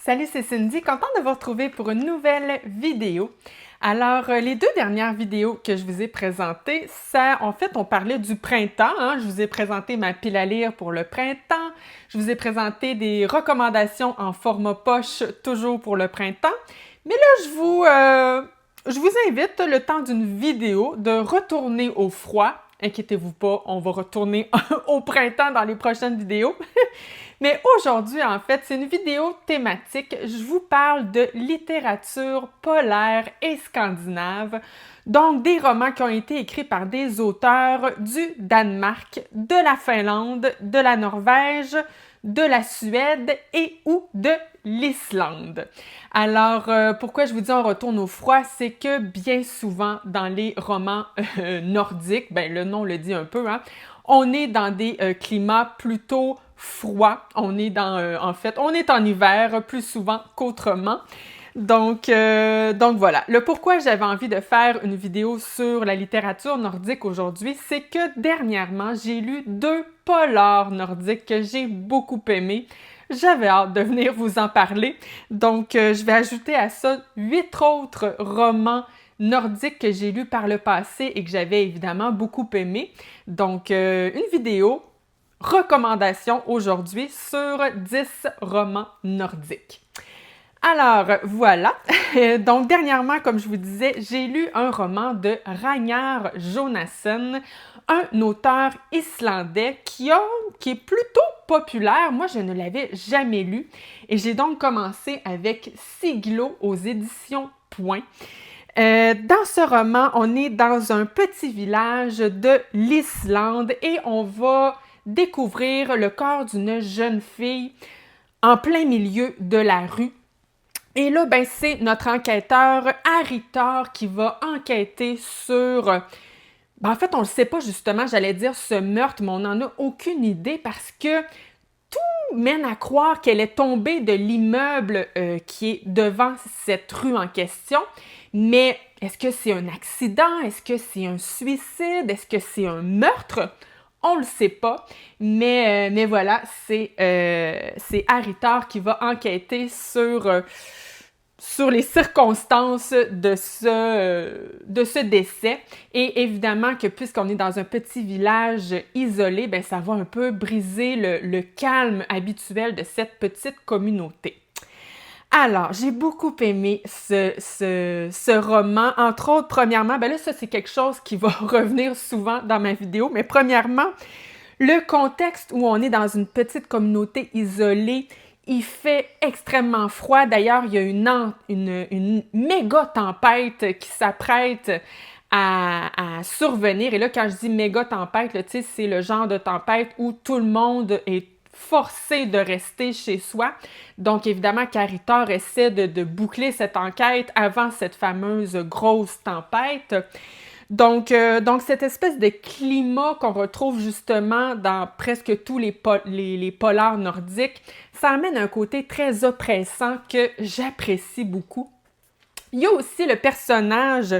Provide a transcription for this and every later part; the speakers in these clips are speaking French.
Salut, c'est Cindy, contente de vous retrouver pour une nouvelle vidéo. Alors, les deux dernières vidéos que je vous ai présentées, on parlait du printemps, hein. Je vous ai présenté ma pile à lire pour le printemps, je vous ai présenté des recommandations en format poche, toujours pour le printemps. Mais là, je vous invite, le temps d'une vidéo, de retourner au froid. Inquiétez-vous pas, on va retourner au printemps dans les prochaines vidéos. Mais aujourd'hui, en fait, c'est une vidéo thématique. Je vous parle de littérature polaire et scandinave, donc des romans qui ont été écrits par des auteurs du Danemark, de la Finlande, de la Norvège, de la Suède et ou de l'Islande. Alors, pourquoi je vous dis on retourne au froid, c'est que bien souvent dans les romans nordiques, ben le nom le dit un peu, hein, on est dans des climats plutôt froids. On est on est en hiver plus souvent qu'autrement. Donc voilà. Le pourquoi j'avais envie de faire une vidéo sur la littérature nordique aujourd'hui, c'est que dernièrement, j'ai lu 2 polars nordiques que j'ai beaucoup aimés. J'avais hâte de venir vous en parler. Donc, je vais ajouter à ça 8 autres romans nordiques que j'ai lus par le passé et que j'avais évidemment beaucoup aimé. Donc, une vidéo recommandation aujourd'hui sur 10 romans nordiques. Alors, voilà. Donc, dernièrement, comme je vous disais, j'ai lu un roman de Ragnar Jonasson, un auteur islandais qui est plutôt populaire. Moi, je ne l'avais jamais lu et j'ai donc commencé avec Siglo aux éditions Point. Dans ce roman, on est dans un petit village de l'Islande et on va découvrir le corps d'une jeune fille en plein milieu de la rue. Et là, ben, c'est notre enquêteur Harry Thor qui va enquêter sur... en fait, on le sait pas justement, j'allais dire ce meurtre, mais on n'en a aucune idée parce que tout mène à croire qu'elle est tombée de l'immeuble qui est devant cette rue en question. Mais est-ce que c'est un accident? Est-ce que c'est un suicide? Est-ce que c'est un meurtre? On le sait pas, mais voilà, c'est Harry Thor qui va enquêter sur les circonstances de ce décès. Et évidemment que puisqu'on est dans un petit village isolé, ben ça va un peu briser le calme habituel de cette petite communauté. Alors, j'ai beaucoup aimé ce roman. Entre autres, premièrement, ben là, ça, c'est quelque chose qui va revenir souvent dans ma vidéo, mais premièrement, le contexte où on est dans une petite communauté isolée, il fait extrêmement froid. D'ailleurs, il y a une méga tempête qui s'apprête à survenir. Et là, quand je dis méga tempête, là, c'est le genre de tempête où tout le monde est forcé de rester chez soi. Donc, évidemment, qu'Harry Thor essaie de boucler cette enquête avant cette fameuse grosse tempête. Donc cette espèce de climat qu'on retrouve justement dans presque tous les polars nordiques, ça amène un côté très oppressant que j'apprécie beaucoup. Il y a aussi le personnage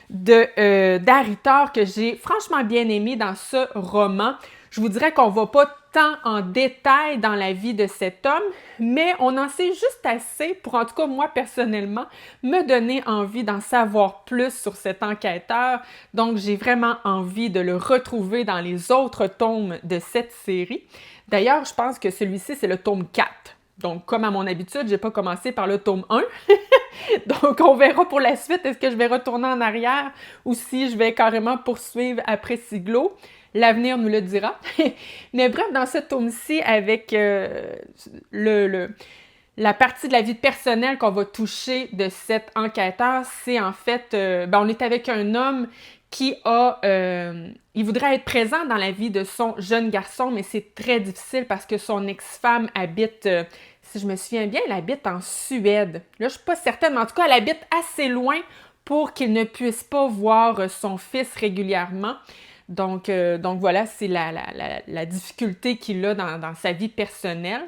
d'Harry Thor que j'ai franchement bien aimé dans ce roman. Je vous dirais qu'on va pas tant en détail dans la vie de cet homme, mais on en sait juste assez pour, en tout cas moi personnellement, me donner envie d'en savoir plus sur cet enquêteur. Donc j'ai vraiment envie de le retrouver dans les autres tomes de cette série. D'ailleurs, je pense que celui-ci, c'est le tome 4. Donc, comme à mon habitude, j'ai pas commencé par le tome 1. Donc, on verra pour la suite, est-ce que je vais retourner en arrière ou si je vais carrément poursuivre après Siglo. L'avenir nous le dira. Mais bref, dans ce tome-ci, avec la partie de la vie personnelle qu'on va toucher de cet enquêteur, c'est en fait, on est avec un homme qui il voudrait être présent dans la vie de son jeune garçon, mais c'est très difficile parce que son ex-femme habite, si je me souviens bien, elle habite en Suède. Là, je suis pas certaine, mais en tout cas, elle habite assez loin pour qu'il ne puisse pas voir son fils régulièrement. Donc voilà, c'est la difficulté qu'il a dans sa vie personnelle.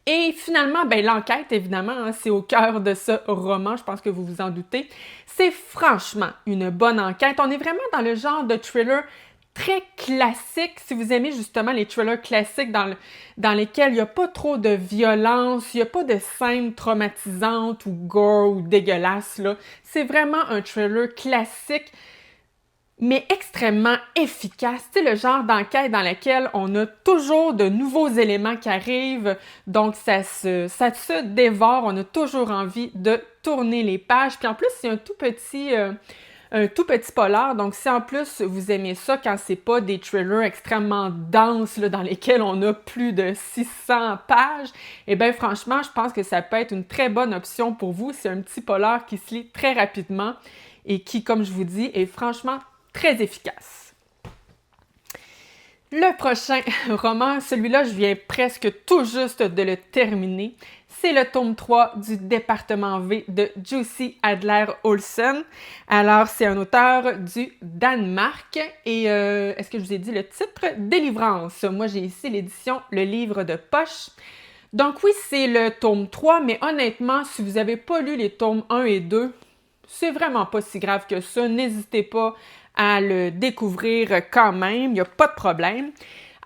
Et finalement, ben, l'enquête, évidemment, hein, c'est au cœur de ce roman, je pense que vous vous en doutez. C'est franchement une bonne enquête. On est vraiment dans le genre de thriller très classique, si vous aimez justement les thrillers classiques dans lesquels il n'y a pas trop de violence, il n'y a pas de scènes traumatisantes ou gore ou dégueulasses, là. C'est vraiment un thriller classique, mais extrêmement efficace. Tu sais, le genre d'enquête dans laquelle on a toujours de nouveaux éléments qui arrivent, donc ça se dévore, on a toujours envie de tourner les pages. Puis en plus, c'est un tout petit polar, donc si en plus vous aimez ça quand c'est pas des thrillers extrêmement denses là, dans lesquels on a plus de 600 pages, eh bien franchement, je pense que ça peut être une très bonne option pour vous. C'est un petit polar qui se lit très rapidement et qui, comme je vous dis, est franchement très efficace. Le prochain roman, celui-là, je viens presque tout juste de le terminer. C'est le tome 3 du Département V de Jussi Adler-Olsen. Alors, c'est un auteur du Danemark. Et est-ce que je vous ai dit le titre? Délivrance. Moi, j'ai ici l'édition Le Livre de Poche. Donc oui, c'est le tome 3, mais honnêtement, si vous n'avez pas lu les tomes 1 et 2, c'est vraiment pas si grave que ça. N'hésitez pas à le découvrir quand même, il n'y a pas de problème.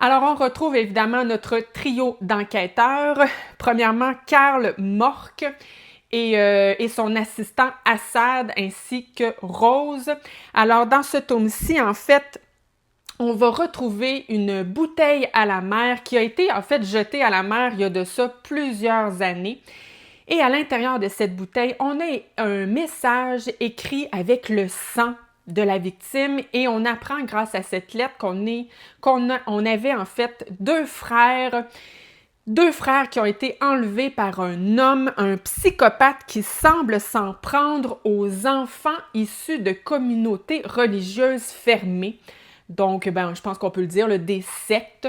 Alors, on retrouve évidemment notre trio d'enquêteurs. Premièrement, Karl Mork et son assistant Assad, ainsi que Rose. Alors, dans ce tome-ci, en fait, on va retrouver une bouteille à la mer qui a été, en fait, jetée à la mer il y a de ça plusieurs années. Et à l'intérieur de cette bouteille, on a un message écrit avec le sang de la victime et on apprend grâce à cette lettre qu'on avait en fait deux frères qui ont été enlevés par un homme, un psychopathe qui semble s'en prendre aux enfants issus de communautés religieuses fermées. Donc, je pense qu'on peut le dire, des sectes.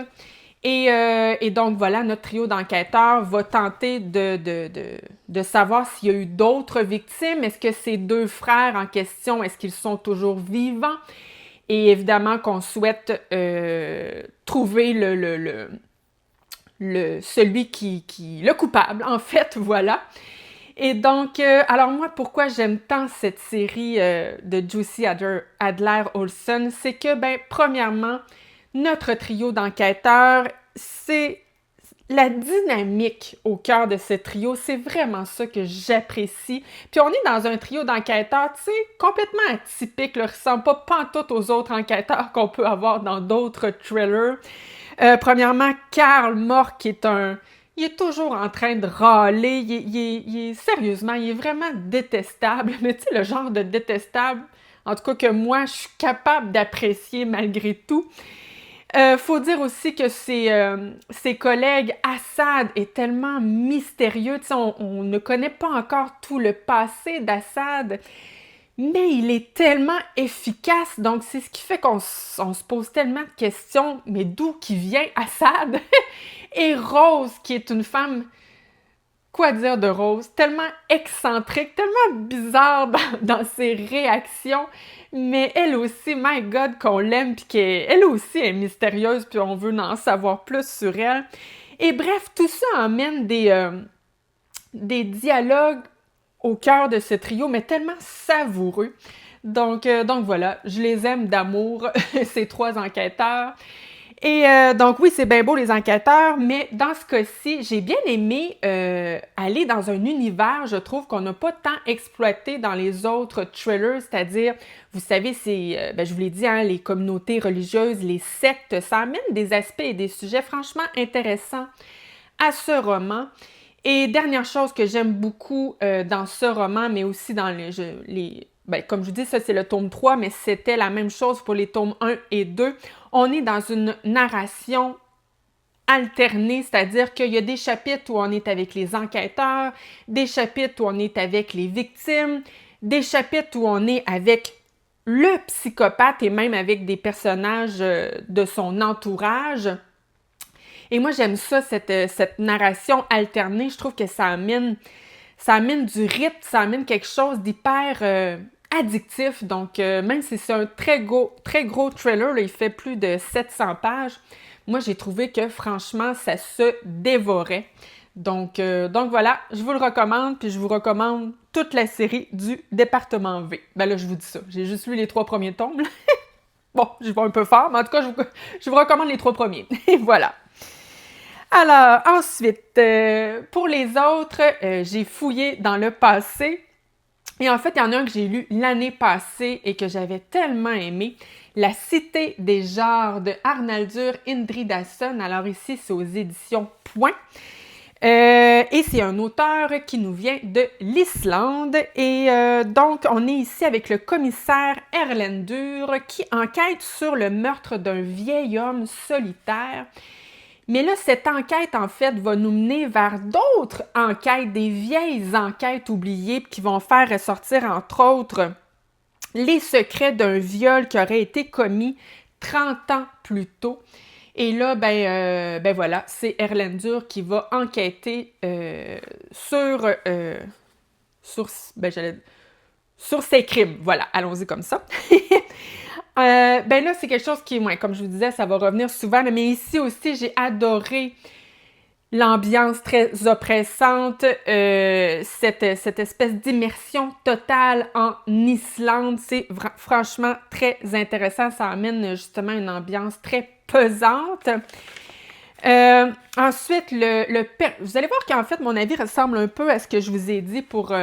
Et donc, voilà, notre trio d'enquêteurs va tenter de savoir s'il y a eu d'autres victimes. Est-ce que ces deux frères en question, est-ce qu'ils sont toujours vivants? Et évidemment qu'on souhaite trouver le coupable, en fait, voilà. Et donc, alors moi, pourquoi j'aime tant cette série de Jussi Adler-Olsen, c'est que, premièrement, notre trio d'enquêteurs, c'est la dynamique au cœur de ce trio, c'est vraiment ça que j'apprécie. Puis on est dans un trio d'enquêteurs, tu sais, complètement atypique, ne ressemble pas pantoute aux autres enquêteurs qu'on peut avoir dans d'autres thrillers. Premièrement, Karl Mork il est toujours en train de râler, sérieusement, il est vraiment détestable, mais tu sais, le genre de détestable, en tout cas que moi, je suis capable d'apprécier malgré tout. Faut dire aussi que ses collègues, Assad est tellement mystérieux, tu sais, on ne connaît pas encore tout le passé d'Assad, mais il est tellement efficace, donc c'est ce qui fait qu'on se pose tellement de questions, mais d'où qui vient Assad? Et Rose, qui est une femme, quoi dire de Rose? Tellement excentrique, tellement bizarre dans ses réactions, mais elle aussi, my God, qu'on l'aime, puis qu'elle aussi est mystérieuse, puis on veut en savoir plus sur elle. Et bref, tout ça emmène des dialogues au cœur de ce trio, mais tellement savoureux. Donc voilà, je les aime d'amour, ces trois enquêteurs. Et donc oui, c'est bien beau les enquêteurs, mais dans ce cas-ci, j'ai bien aimé aller dans un univers, je trouve, qu'on n'a pas tant exploité dans les autres thrillers, c'est-à-dire, vous savez, je vous l'ai dit, hein, les communautés religieuses, les sectes, ça amène des aspects et des sujets franchement intéressants à ce roman. Et dernière chose que j'aime beaucoup dans ce roman, mais aussi dans comme je vous dis, ça c'est le tome 3, mais c'était la même chose pour les tomes 1 et 2. On est dans une narration alternée, c'est-à-dire qu'il y a des chapitres où on est avec les enquêteurs, des chapitres où on est avec les victimes, des chapitres où on est avec le psychopathe et même avec des personnages de son entourage. Et moi, j'aime ça, cette narration alternée. Je trouve que ça amène du rythme, ça amène quelque chose d'hyper addictif. Donc, même si c'est un très gros thriller, là, il fait plus de 700 pages, moi, j'ai trouvé que, franchement, ça se dévorait. Donc voilà, je vous le recommande, puis je vous recommande toute la série du Département V. Là, je vous dis ça. J'ai juste lu les 3 premiers tomes, là. Bon, je vais un peu fort, mais en tout cas, je vous recommande les 3 premiers. Et voilà. Alors, ensuite, pour les autres, j'ai fouillé dans le passé. Et en fait, il y en a un que j'ai lu l'année passée et que j'avais tellement aimé. La Cité des genres de Arnaldur Indridason. Alors ici, c'est aux éditions Point. Et c'est un auteur qui nous vient de l'Islande. Et donc, on est ici avec le commissaire Erlendur qui enquête sur le meurtre d'un vieil homme solitaire. Mais là, cette enquête, en fait, va nous mener vers d'autres enquêtes, des vieilles enquêtes oubliées qui vont faire ressortir, entre autres, les secrets d'un viol qui aurait été commis 30 ans plus tôt. Et là, ben voilà, c'est Erlendur qui va enquêter sur ces crimes. Voilà, allons-y comme ça. Ben là, c'est quelque chose qui, ouais, comme je vous disais, ça va revenir souvent, mais ici aussi, j'ai adoré l'ambiance très oppressante, cette espèce d'immersion totale en Islande. C'est franchement très intéressant. Ça amène justement une ambiance très pesante. Ensuite, vous allez voir qu'en fait, mon avis ressemble un peu à ce que je vous ai dit pour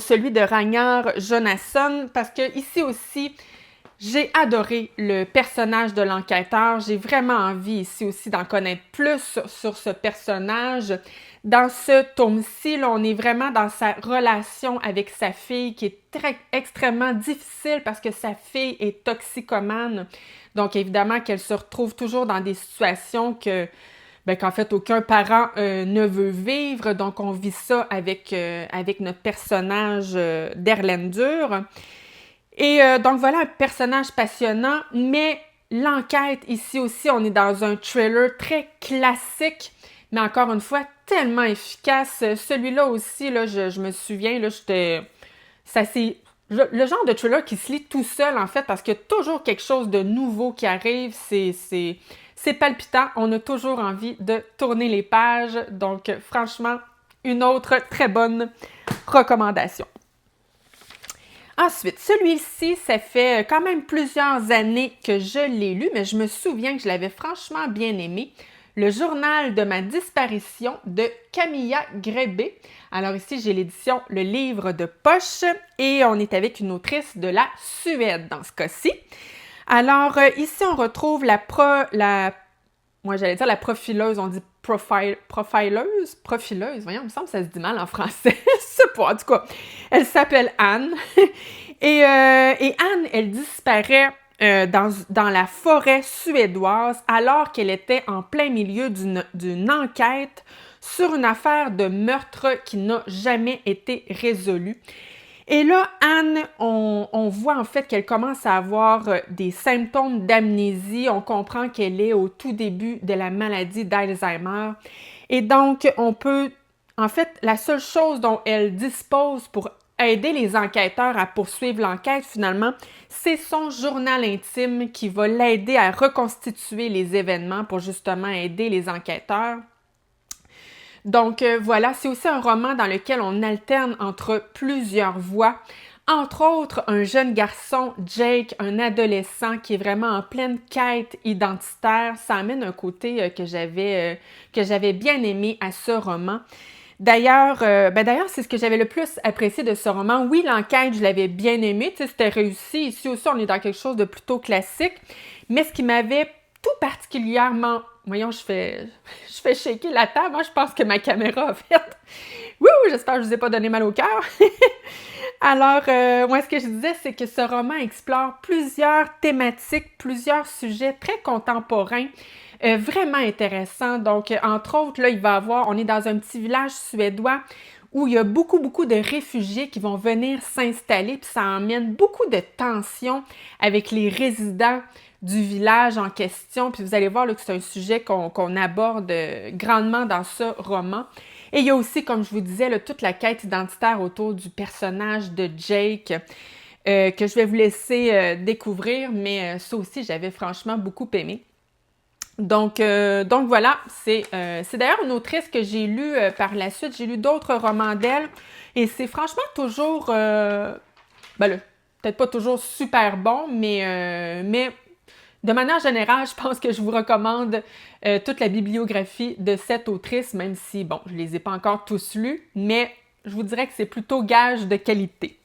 celui de Ragnar Jonasson, parce que ici aussi, j'ai adoré le personnage de l'enquêteur. J'ai vraiment envie ici aussi d'en connaître plus sur ce personnage. Dans ce tome-ci, là, on est vraiment dans sa relation avec sa fille qui est extrêmement difficile parce que sa fille est toxicomane. Donc, évidemment, qu'elle se retrouve toujours dans des situations qu'en fait, aucun parent ne veut vivre. Donc, on vit ça avec notre personnage d'Erlendur. Et donc, voilà un personnage passionnant, mais l'enquête, ici aussi, on est dans un thriller très classique, mais encore une fois, tellement efficace. Celui-là aussi, là, je me souviens, là, le genre de thriller qui se lit tout seul, en fait, parce qu'il y a toujours quelque chose de nouveau qui arrive. C'est palpitant. On a toujours envie de tourner les pages. Donc, franchement, une autre très bonne recommandation. Ensuite, celui-ci, ça fait quand même plusieurs années que je l'ai lu, mais je me souviens que je l'avais franchement bien aimé. Le journal de ma disparition de Camilla Grebe. Alors ici, j'ai l'édition Le Livre de Poche et on est avec une autrice de la Suède dans ce cas-ci. Alors ici, on retrouve moi j'allais dire la profileuse, on dit profileuse, voyons, il me semble que ça se dit mal en français, c'est pas, en tout cas, elle s'appelle Anne, et Anne, elle disparaît dans la forêt suédoise alors qu'elle était en plein milieu d'une enquête sur une affaire de meurtre qui n'a jamais été résolue. Et là, Anne, on voit en fait qu'elle commence à avoir des symptômes d'amnésie. On comprend qu'elle est au tout début de la maladie d'Alzheimer. Et donc, en fait, la seule chose dont elle dispose pour aider les enquêteurs à poursuivre l'enquête, finalement, c'est son journal intime qui va l'aider à reconstituer les événements pour justement aider les enquêteurs. Donc voilà, c'est aussi un roman dans lequel on alterne entre plusieurs voix. Entre autres, un jeune garçon, Jake, un adolescent qui est vraiment en pleine quête identitaire. Ça amène un côté que j'avais bien aimé à ce roman. D'ailleurs, c'est ce que j'avais le plus apprécié de ce roman. Oui, l'enquête, je l'avais bien aimé, c'était réussi. Ici aussi, on est dans quelque chose de plutôt classique. Mais ce qui m'avait tout particulièrement... Voyons, je fais shaker la table. Moi, je pense que ma caméra a fait... Wouh! J'espère que je ne vous ai pas donné mal au cœur. Alors, moi, ce que je disais, c'est que ce roman explore plusieurs thématiques, plusieurs sujets très contemporains, vraiment intéressants. Donc, entre autres, là, on est dans un petit village suédois où il y a beaucoup, beaucoup de réfugiés qui vont venir s'installer, puis ça emmène beaucoup de tensions avec les résidents du village en question. Puis vous allez voir là, que c'est un sujet qu'on aborde grandement dans ce roman. Et il y a aussi, comme je vous disais, là, toute la quête identitaire autour du personnage de Jake que je vais vous laisser découvrir, mais ça aussi, j'avais franchement beaucoup aimé. Donc voilà, c'est d'ailleurs une autrice que j'ai lue par la suite. J'ai lu d'autres romans d'elle et c'est franchement toujours... peut-être pas toujours super bon, mais de manière générale, je pense que je vous recommande toute la bibliographie de cette autrice, même si, bon, je les ai pas encore tous lus, mais je vous dirais que c'est plutôt gage de qualité.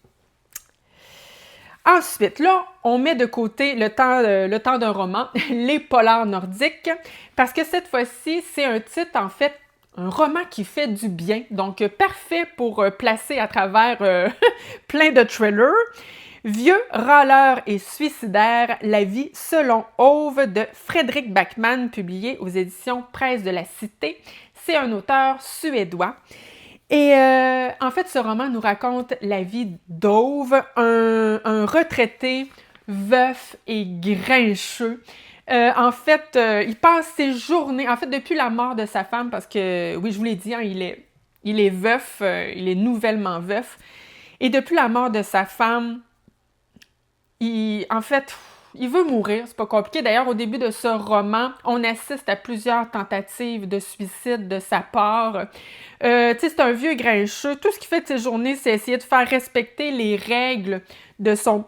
Ensuite, là, on met de côté le temps d'un roman, les polars nordiques, parce que cette fois-ci, c'est un titre, en fait, un roman qui fait du bien, donc parfait pour placer à travers plein de thrillers. Vieux, râleur et suicidaire, la vie selon Ove de Fredrik Backman, publié aux éditions Presse de la Cité. C'est un auteur suédois. Et en fait, ce roman nous raconte la vie d'Ove, un retraité veuf et grincheux. En fait, il passe ses journées, en fait, depuis la mort de sa femme, parce que, oui, je vous l'ai dit, hein, il est veuf, il est nouvellement veuf. Et depuis la mort de sa femme, en fait, il veut mourir, c'est pas compliqué. D'ailleurs, au début de ce roman, on assiste à plusieurs tentatives de suicide de sa part. Tu sais, c'est un vieux grincheux. Tout ce qu'il fait de ses journées, c'est essayer de faire respecter les règles de son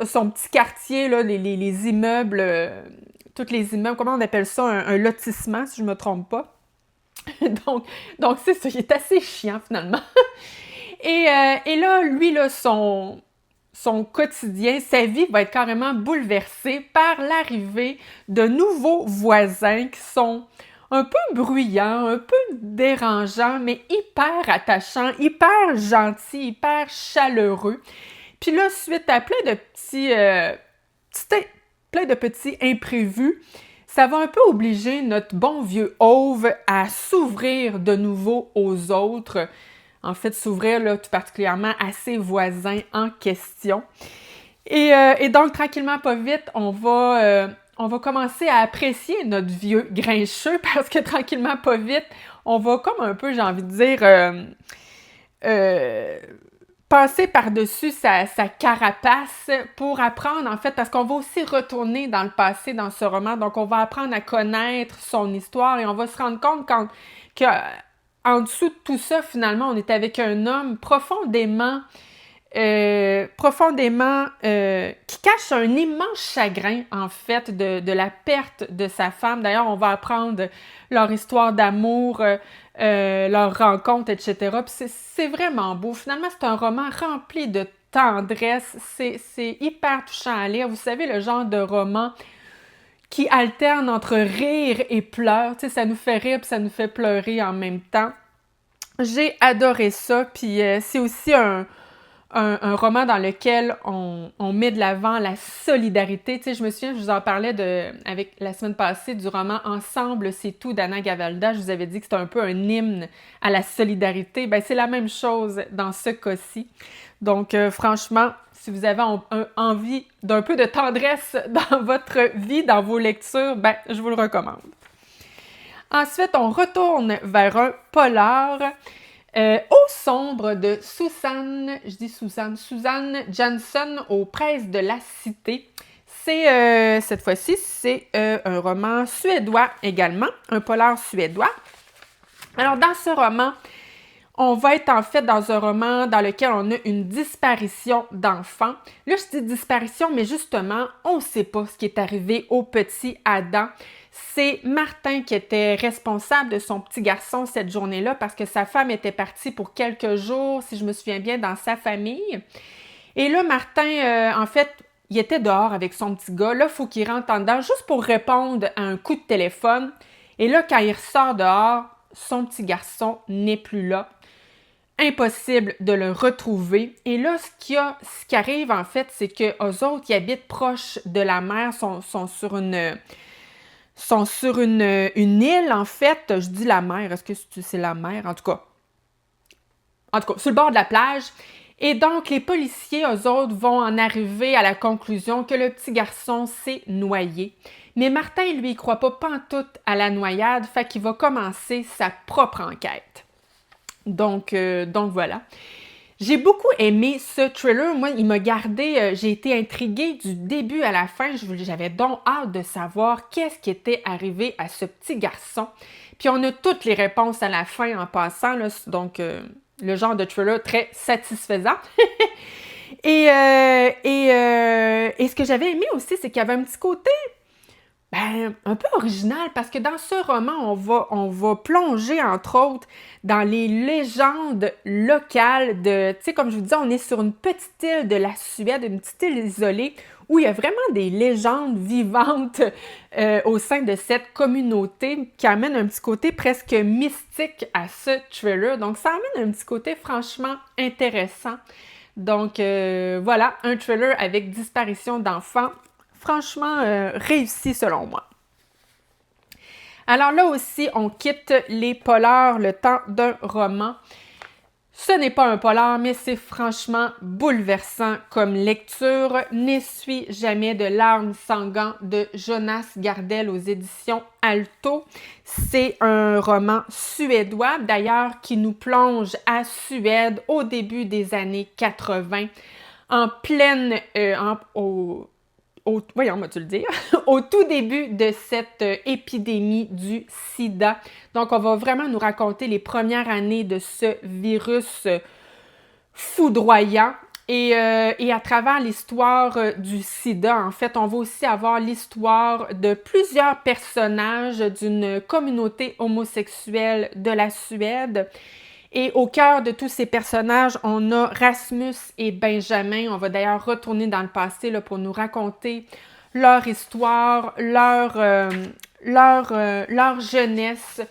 petit quartier, là, les immeubles, tous les immeubles, comment on appelle ça, un lotissement, si je me trompe pas. donc c'est ça, il est assez chiant, finalement. Et là, lui, là, son quotidien, sa vie va être carrément bouleversée par l'arrivée de nouveaux voisins qui sont un peu bruyants, un peu dérangeants, mais hyper attachants, hyper gentils, hyper chaleureux. Puis là, suite à plein de petits imprévus, ça va un peu obliger notre bon vieux Ove à s'ouvrir de nouveau aux autres. En fait, s'ouvrir là, tout particulièrement à ses voisins en question. Et donc, tranquillement, pas vite, on va commencer à apprécier notre vieux grincheux parce que tranquillement, pas vite, on va comme un peu, j'ai envie de dire, passer par-dessus sa carapace pour apprendre, en fait, parce qu'on va aussi retourner dans le passé dans ce roman. Donc, on va apprendre à connaître son histoire et on va se rendre compte qu'en dessous de tout ça, finalement, on est avec un homme profondément qui cache un immense chagrin, en fait, de la perte de sa femme. D'ailleurs, on va apprendre leur histoire d'amour, leur rencontre, etc. Puis c'est vraiment beau. Finalement, c'est un roman rempli de tendresse. C'est hyper touchant à lire. Vous savez, le genre de roman qui alterne entre rire et pleurs. Tu sais, ça nous fait rire puis ça nous fait pleurer en même temps. J'ai adoré ça. Puis c'est aussi un roman dans lequel on met de l'avant la solidarité. Tu sais, je me souviens, je vous en parlais avec la semaine passée du roman « Ensemble, c'est tout » d'Anna Gavalda. Je vous avais dit que c'était un peu un hymne à la solidarité. Ben, c'est la même chose dans ce cas-ci. Donc, franchement, si vous avez envie d'un peu de tendresse dans votre vie, dans vos lectures, ben, je vous le recommande. Ensuite, on retourne vers un polar. Au sombre de Suzanne Jansson aux Presses de la Cité. Cette fois-ci, c'est un roman suédois également, un polar suédois. Alors, dans ce roman, on va être en fait dans un roman dans lequel on a une disparition d'enfants. Là, je dis disparition, mais justement, on ne sait pas ce qui est arrivé au petit Adam. C'est Martin qui était responsable de son petit garçon cette journée-là parce que sa femme était partie pour quelques jours, si je me souviens bien, dans sa famille. Et là, Martin, en fait, il était dehors avec son petit gars. Là, il faut qu'il rentre en dedans juste pour répondre à un coup de téléphone. Et là, quand il ressort dehors, son petit garçon n'est plus là. Impossible de le retrouver. Et là, ce qui arrive, en fait, c'est qu'eux autres qui habitent proche de la mer sont sur une île, en fait. Je dis la mer, est-ce que c'est la mer? En tout cas, sur le bord de la plage. Et donc, les policiers, eux autres, vont en arriver à la conclusion que le petit garçon s'est noyé. Mais Martin, lui, il croit pas pantoute à la noyade, fait qu'il va commencer sa propre enquête. Donc voilà. J'ai beaucoup aimé ce thriller. Moi, il m'a gardé, j'ai été intriguée du début à la fin. J'avais donc hâte de savoir qu'est-ce qui était arrivé à ce petit garçon. Puis on a toutes les réponses à la fin en passant, là, donc le genre de thriller très satisfaisant. Et ce que j'avais aimé aussi, c'est qu'il y avait un petit côté un peu original parce que dans ce roman, on va plonger, entre autres, dans les légendes locales de, tu sais, comme je vous disais, on est sur une petite île de la Suède, une petite île isolée, où il y a vraiment des légendes vivantes au sein de cette communauté qui amène un petit côté presque mystique à ce thriller. Donc, ça amène un petit côté franchement intéressant. Donc, voilà, un thriller avec disparition d'enfants franchement réussi selon moi. Alors là aussi, on quitte les polars le temps d'un roman. Ce n'est pas un polar, mais c'est franchement bouleversant comme lecture. N'essuie jamais de larmes sanguin de Jonas Gardell aux éditions Alto. C'est un roman suédois, d'ailleurs, qui nous plonge à Suède au début des années 80, en pleine... voyons, moi tu le dire, au tout début de cette épidémie du sida. Donc, on va vraiment nous raconter les premières années de ce virus foudroyant. Et à travers l'histoire du sida, en fait, on va aussi avoir l'histoire de plusieurs personnages d'une communauté homosexuelle de la Suède. Et au cœur de tous ces personnages, on a Rasmus et Benjamin. On va d'ailleurs retourner dans le passé là, pour nous raconter leur histoire, leur jeunesse,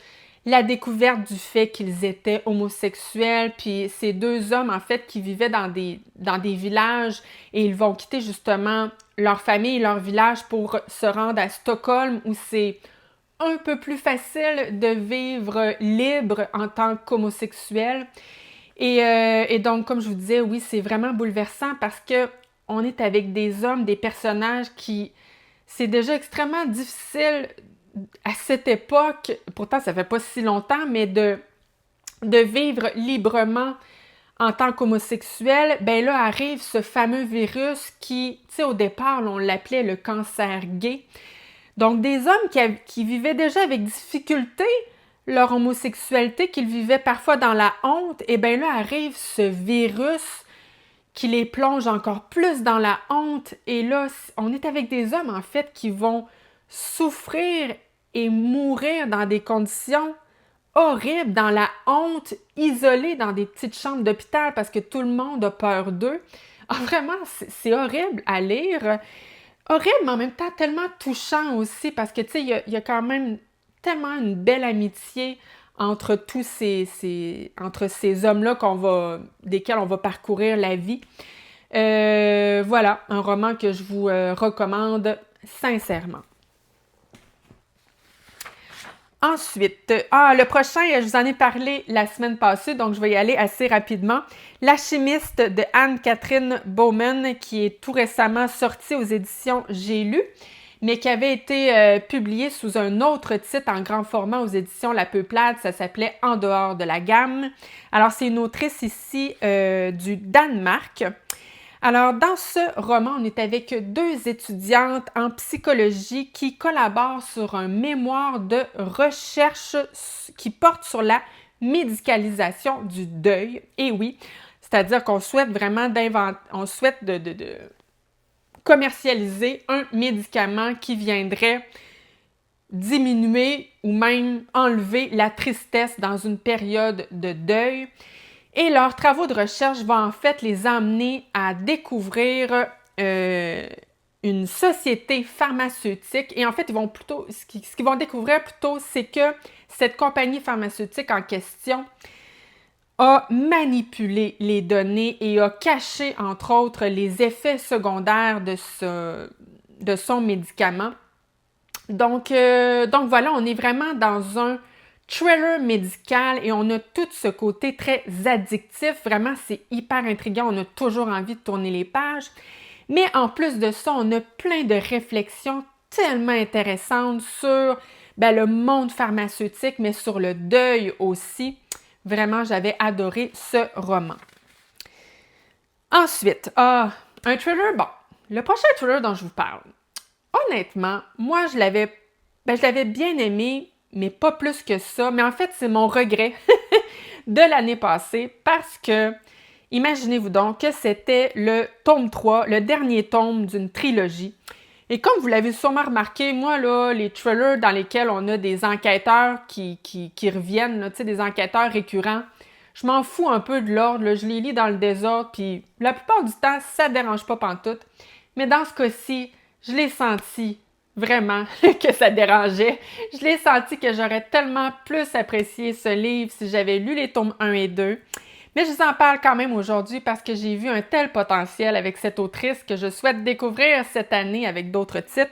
la découverte du fait qu'ils étaient homosexuels, puis ces deux hommes, en fait, qui vivaient dans des villages et ils vont quitter justement leur famille et leur village pour se rendre à Stockholm où c'est un peu plus facile de vivre libre en tant qu'homosexuel. Et donc, comme je vous disais, oui, c'est vraiment bouleversant parce que on est avec des hommes, des personnages qui... C'est déjà extrêmement difficile à cette époque, pourtant ça fait pas si longtemps, mais de vivre librement en tant qu'homosexuel. Ben là arrive ce fameux virus qui, tu sais, au départ, on l'appelait le cancer gay. Donc, des hommes qui vivaient déjà avec difficulté leur homosexualité, qu'ils vivaient parfois dans la honte, et bien là arrive ce virus qui les plonge encore plus dans la honte. Et là, on est avec des hommes, en fait, qui vont souffrir et mourir dans des conditions horribles, dans la honte, isolés dans des petites chambres d'hôpital parce que tout le monde a peur d'eux. Ah, vraiment, c'est horrible à lire. Horrible, mais en même temps tellement touchant aussi parce que, tu sais, il y a quand même tellement une belle amitié entre tous entre ces hommes-là desquels on va parcourir la vie. Voilà, un roman que je vous recommande sincèrement. Ensuite, le prochain, je vous en ai parlé la semaine passée, donc je vais y aller assez rapidement. L'Alchimiste de Anne-Catherine Bowman, qui est tout récemment sorti aux éditions J'ai lu, mais qui avait été publié sous un autre titre en grand format aux éditions La Peuplade. Ça s'appelait En dehors de la gamme. Alors, c'est une autrice ici du Danemark. Alors, dans ce roman, on est avec deux étudiantes en psychologie qui collaborent sur un mémoire de recherche qui porte sur la médicalisation du deuil. Et oui, c'est-à-dire qu'on souhaite vraiment de commercialiser un médicament qui viendrait diminuer ou même enlever la tristesse dans une période de deuil. Et leurs travaux de recherche vont en fait les amener à découvrir une société pharmaceutique. Et en fait, ce qu'ils vont découvrir plutôt, c'est que cette compagnie pharmaceutique en question a manipulé les données et a caché, entre autres, les effets secondaires de son médicament. Donc voilà, on est vraiment dans un thriller médical et on a tout ce côté très addictif. Vraiment, c'est hyper intriguant. On a toujours envie de tourner les pages. Mais en plus de ça, on a plein de réflexions tellement intéressantes sur le monde pharmaceutique, mais sur le deuil aussi. Vraiment, j'avais adoré ce roman. Ensuite, un thriller. Bon, le prochain thriller dont je vous parle. Honnêtement, moi, je l'avais bien aimé, mais pas plus que ça. Mais en fait, c'est mon regret de l'année passée parce que Imaginez-vous donc que c'était le tome 3, le dernier tome d'une trilogie. Et comme vous l'avez sûrement remarqué, moi, là, les thrillers dans lesquels on a des enquêteurs qui reviennent, là, tu sais, des enquêteurs récurrents, je m'en fous un peu de l'ordre, là, je les lis dans le désordre, puis la plupart du temps, ça ne dérange pas pantoute. Mais dans ce cas-ci, je l'ai senti vraiment que ça dérangeait. Je l'ai senti que j'aurais tellement plus apprécié ce livre si j'avais lu les tomes 1 et 2. Mais je vous en parle quand même aujourd'hui parce que j'ai vu un tel potentiel avec cette autrice que je souhaite découvrir cette année avec d'autres titres.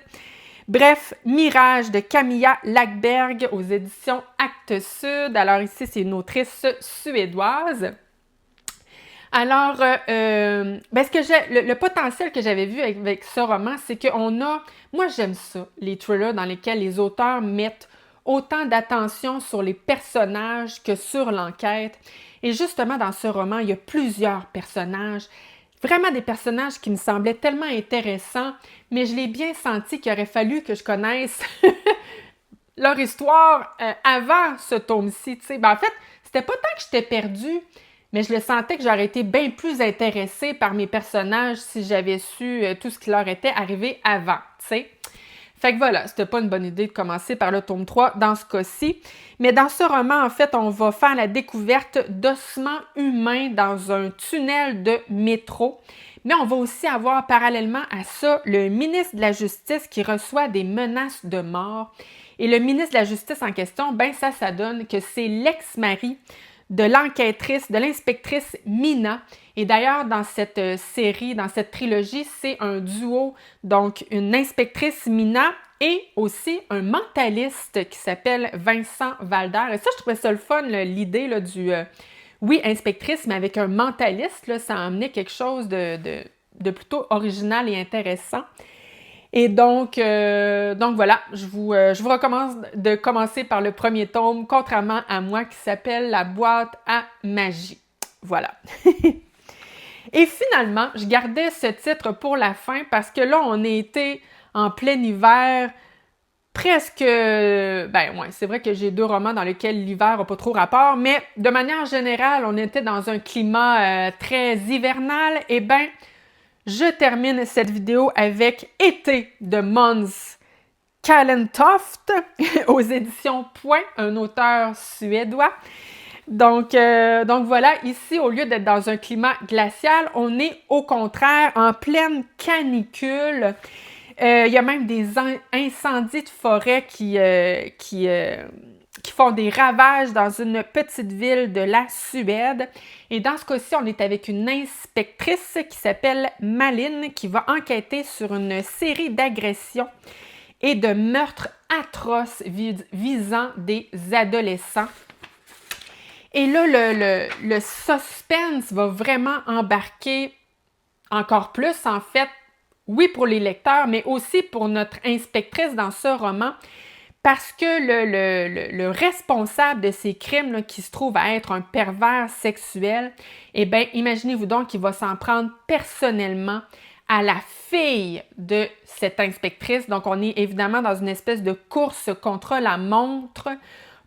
Bref, Mirage de Camilla Läckberg aux éditions Actes Sud. Alors ici, c'est une autrice suédoise. Alors, le potentiel que j'avais vu avec ce roman, c'est qu'on a... Moi, j'aime ça, les thrillers dans lesquels les auteurs mettent autant d'attention sur les personnages que sur l'enquête. Et justement, dans ce roman, il y a plusieurs personnages, vraiment des personnages qui me semblaient tellement intéressants, mais je l'ai bien senti qu'il aurait fallu que je connaisse leur histoire avant ce tome-ci. Tu sais. En fait, c'était pas tant que j'étais perdue, mais je le sentais que j'aurais été bien plus intéressée par mes personnages si j'avais su tout ce qui leur était arrivé avant, tu sais. Fait que voilà, c'était pas une bonne idée de commencer par le tome 3 dans ce cas-ci. Mais dans ce roman, en fait, on va faire la découverte d'ossements humains dans un tunnel de métro. Mais on va aussi avoir parallèlement à ça le ministre de la Justice qui reçoit des menaces de mort. Et le ministre de la Justice en question, ben ça donne que c'est l'ex-mari de l'enquêtrice, de l'inspectrice Mina. Et d'ailleurs, dans cette série, dans cette trilogie, c'est un duo, donc une inspectrice Mina et aussi un mentaliste qui s'appelle Vincent Valder. Et ça, je trouvais ça le fun, l'idée là, du... oui, inspectrice, mais avec un mentaliste, là, ça amenait quelque chose de plutôt original et intéressant. Et donc voilà, je vous recommande de commencer par le premier tome, contrairement à moi, qui s'appelle La boîte à magie. Voilà. Et finalement, je gardais ce titre pour la fin parce que là, on était en plein hiver, presque... c'est vrai que j'ai 2 romans dans lesquels l'hiver n'a pas trop rapport, mais de manière générale, on était dans un climat très hivernal. Et je termine cette vidéo avec Été de Måns Kallentoft aux éditions Point, un auteur suédois. Donc voilà, ici, au lieu d'être dans un climat glacial, on est au contraire en pleine canicule. Il y a même des incendies de forêt qui font des ravages dans une petite ville de la Suède. Et dans ce cas-ci, on est avec une inspectrice qui s'appelle Malin, qui va enquêter sur une série d'agressions et de meurtres atroces visant des adolescents. Et là, le suspense va vraiment embarquer encore plus, en fait, oui, pour les lecteurs, mais aussi pour notre inspectrice dans ce roman, parce que le responsable de ces crimes, là, qui se trouve à être un pervers sexuel, eh bien, imaginez-vous donc qu'il va s'en prendre personnellement à la fille de cette inspectrice. Donc, on est évidemment dans une espèce de course contre la montre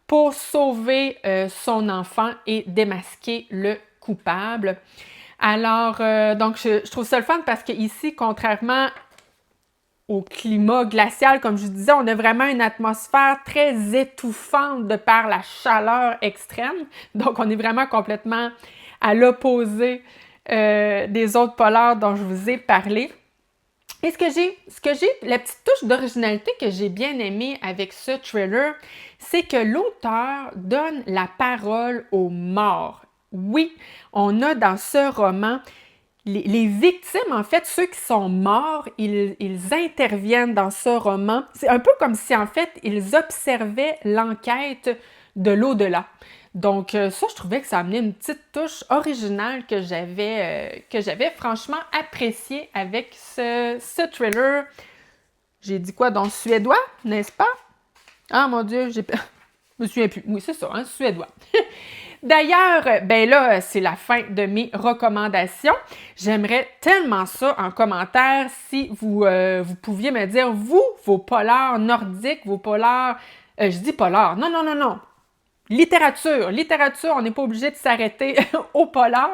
pour sauver son enfant et démasquer le coupable. Alors, donc, je trouve ça le fun parce qu'ici, contrairement au climat glacial, comme je vous disais, on a vraiment une atmosphère très étouffante de par la chaleur extrême. Donc, on est vraiment complètement à l'opposé des autres polaires dont je vous ai parlé. Et la petite touche d'originalité que j'ai bien aimée avec ce thriller, c'est que l'auteur donne la parole aux morts. Oui, on a dans ce roman les victimes, en fait, ceux qui sont morts, ils interviennent dans ce roman. C'est un peu comme si, en fait, ils observaient l'enquête de l'au-delà. Donc, ça, je trouvais que ça amenait une petite touche originale que j'avais franchement appréciée avec ce thriller. J'ai dit quoi? Donc, suédois, n'est-ce pas? Ah, mon Dieu, je me souviens plus. Oui, c'est ça, hein, suédois. D'ailleurs, là, c'est la fin de mes recommandations. J'aimerais tellement ça en commentaire si vous pouviez me dire, vous, vos polars nordiques, vos polars... je dis polars, non. littérature, on n'est pas obligé de s'arrêter au polar.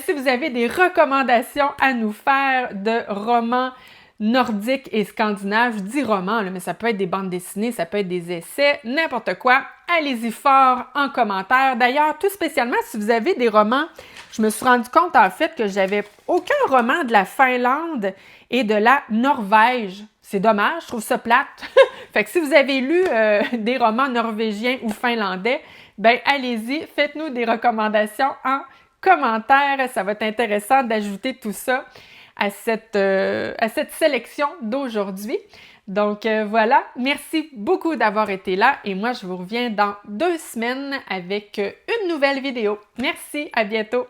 Si vous avez des recommandations à nous faire de romans nordiques et scandinaves, je dis romans, là, mais ça peut être des bandes dessinées, ça peut être des essais, n'importe quoi, allez-y fort en commentaire. D'ailleurs, tout spécialement, si vous avez des romans, je me suis rendu compte en fait que j'avais aucun roman de la Finlande et de la Norvège. C'est dommage, je trouve ça plate. Fait que si vous avez lu des romans norvégiens ou finlandais, ben allez-y, faites-nous des recommandations en commentaire. Ça va être intéressant d'ajouter tout ça à cette sélection d'aujourd'hui. Donc voilà, merci beaucoup d'avoir été là et moi je vous reviens dans 2 semaines avec une nouvelle vidéo. Merci, à bientôt!